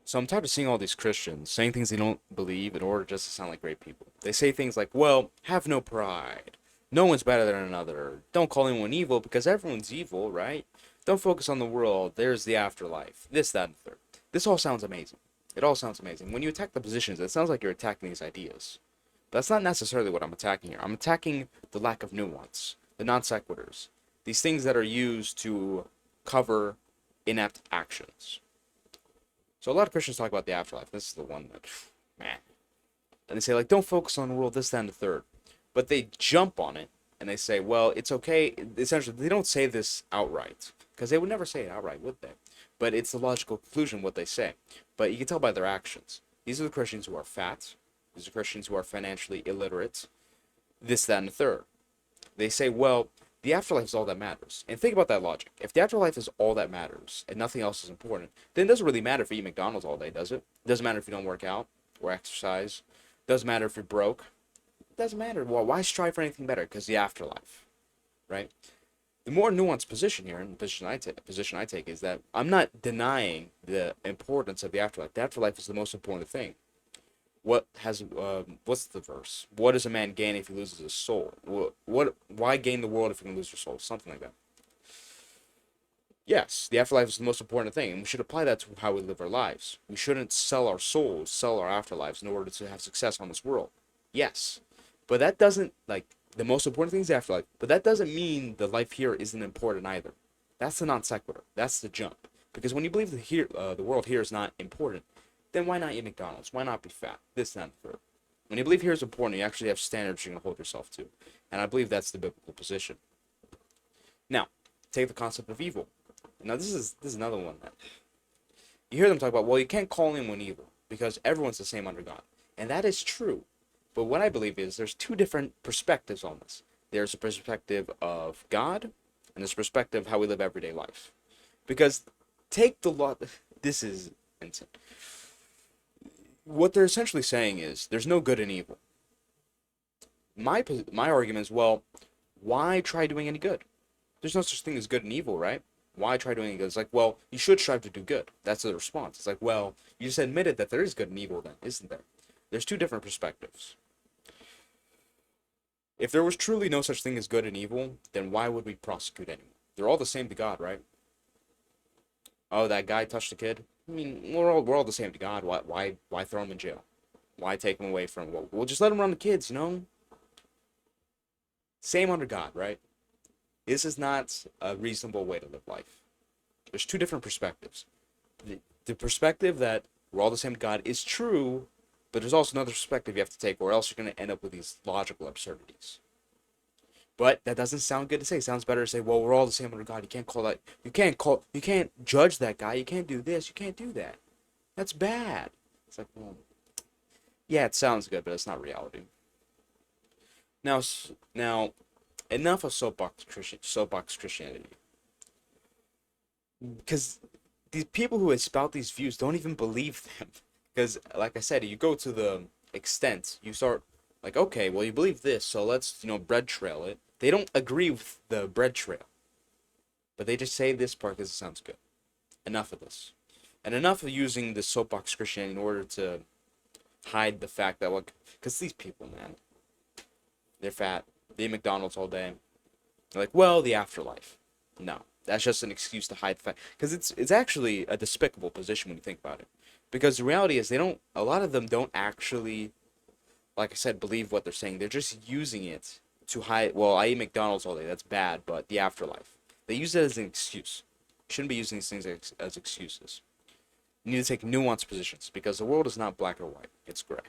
So I'm tired of seeing all these Christians saying things they don't believe in order just to sound like great people. They say things like, well, have no pride. No one's better than another. Don't call anyone evil because everyone's evil, right? Don't focus on the world. There's the afterlife. This, that, and the third. This all sounds amazing. It all sounds amazing. When you attack the positions, it sounds like you're attacking these ideas. But that's not necessarily what I'm attacking here. I'm attacking the lack of nuance, the non sequiturs, these things that are used to cover inept actions. So a lot of Christians talk about the afterlife. This is the one that, man. And they say, like, don't focus on the world, this, that, and the third. But they jump on it, and they say, well, it's okay. Essentially, they don't say this outright. Because they would never say it outright, would they? But it's the logical conclusion what they say. But you can tell by their actions. These are the Christians who are fat. These are Christians who are financially illiterate. This, that, and the third. They say, well, the afterlife is all that matters. And think about that logic. If the afterlife is all that matters and nothing else is important, then it doesn't really matter if you eat McDonald's all day, does it? It doesn't matter if you don't work out or exercise. It doesn't matter if you're broke. It doesn't matter. Well, why strive for anything better? Because the afterlife, right? The more nuanced position here, and the position I take is that I'm not denying the importance of the afterlife. The afterlife is the most important thing. What's the verse? What does a man gain if he loses his soul? Why gain the world if you can lose your soul? Something like that. Yes, the afterlife is the most important thing, and we should apply that to how we live our lives. We shouldn't sell our souls, sell our afterlives in order to have success on this world. Yes, but that doesn't, like, the most important thing is the afterlife, but that doesn't mean the life here isn't important either. That's the non sequitur. That's the jump. Because when you believe the world here is not important, then why not eat McDonald's? Why not be fat? This, that, and the third. When you believe here is important, you actually have standards you're going to hold yourself to. And I believe that's the biblical position. Now, take the concept of evil. Now, this is another one that you hear them talk about, well, you can't call anyone evil because everyone's the same under God. And that is true. But what I believe is there's two different perspectives on this. There's a perspective of God, and there's a perspective of how we live everyday life. Because take the law, this is insane. What they're essentially saying is there's no good and evil. My argument is, well, why try doing any good? There's no such thing as good and evil, right? Why try doing any good? It's like, well, you should strive to do good. That's the response. It's like, well, you just admitted that there is good and evil then, isn't there? There's two different perspectives. If there was truly no such thing as good and evil, then why would we prosecute anyone? They're all the same to God, right? Oh, that guy touched a kid. I mean, we're all the same to God. Why throw him in jail? Why take him away from? Well, we'll just let him run the kids, you know. Same under God, right? This is not a reasonable way to live life. There's two different perspectives. The perspective that we're all the same to God is true, but there's also another perspective you have to take, or else you're going to end up with these logical absurdities. But that doesn't sound good to say. It sounds better to say, well, we're all the same under God. You can't call that. You can't judge that guy. You can't do this. You can't do that. That's bad. It's like, well, yeah, it sounds good, but it's not reality. Now, enough of soapbox Christianity. Because these people who espout these views don't even believe them. Because, like I said, you go to the extent, you start like, okay, well, you believe this, so let's, bread trail it. They don't agree with the bread trail, but they just say this part because it sounds good. Enough of this. And enough of using the soapbox Christianity in order to hide the fact that, look, because these people, man, they're fat, they eat McDonald's all day. They're like, well, the afterlife. No, that's just an excuse to hide the fact. Because it's actually a despicable position when you think about it. Because the reality is a lot of them don't actually, like I said, believe what they're saying. They're just using it to hide, well, I eat McDonald's all day, that's bad, but the afterlife. They use it as an excuse. You shouldn't be using these things as excuses. You need to take nuanced positions, because the world is not black or white, it's gray.